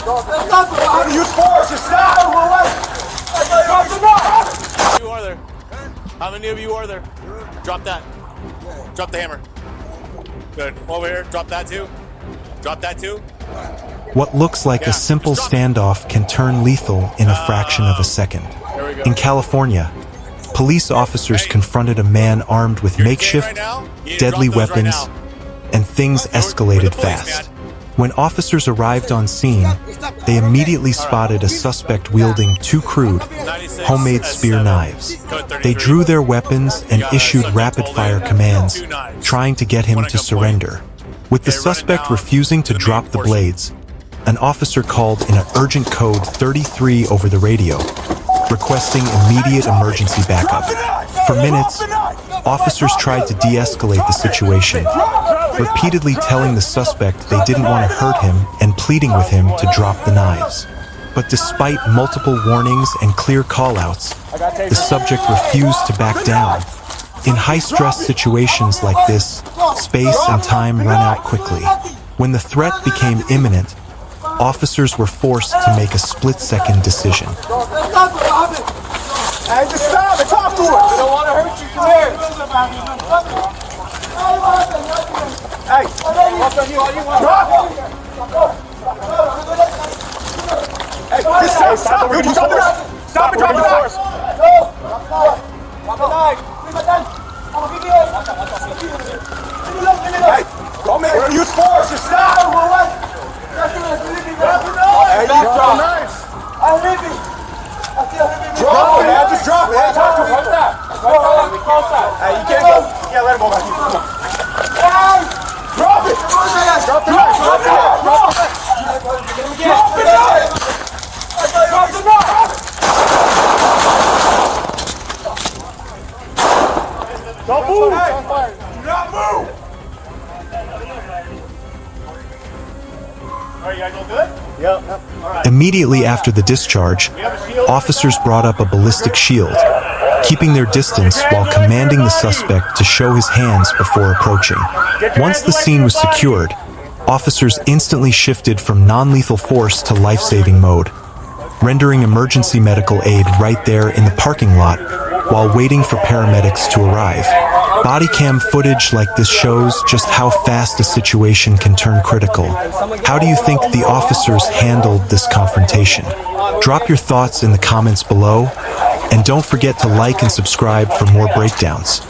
Use force, just stop! You are there? How many of you are there? Drop that. Drop the hammer. Good. Over here. Drop that too. Drop that too. What looks like a simple standoff can turn lethal in a fraction of a second. In California, police officers confronted a man armed with makeshift, deadly weapons, and things escalated fast. When officers arrived on scene, they immediately spotted a suspect wielding two crude, homemade spear knives. They drew their weapons and issued rapid-fire commands, trying to get him to surrender. With the suspect refusing to drop the blades, an officer called in an urgent code 33 over the radio, requesting immediate emergency backup. For minutes, officers tried to de-escalate the situation, repeatedly telling the suspect they didn't want to hurt him and pleading with him to drop the knives. But despite multiple warnings and clear call-outs, the subject refused to back down. In high-stress situations like this, space and time run out quickly. When the threat became imminent, officers were forced to make a split-second decision. Hey, just stop and talk to us! We don't want to hurt you, come here! Hey! Drop! Hey, just stop! Dude, stop it! Stop and drop the knife! Hey, don't make it use force, just stop! Hey, you drop the knives! I'm leaving! Drop it, man. Just drop it. Hey, talk to him. What's that? Hey, you can't go. Yeah, let him go back here. Come on. Drop it. Drop the knife. Drop the knife. Drop the knife. Drop the knife. Don't move. Do not move. All right, you guys all good? Yep. Immediately after the discharge, officers brought up a ballistic shield, keeping their distance while commanding the suspect to show his hands before approaching. Once the scene was secured, officers instantly shifted from non-lethal force to life-saving mode, rendering emergency medical aid right there in the parking lot while waiting for paramedics to arrive. Body cam footage like this shows just how fast a situation can turn critical. How do you think the officers handled this confrontation? Drop your thoughts in the comments below, and don't forget to like and subscribe for more breakdowns.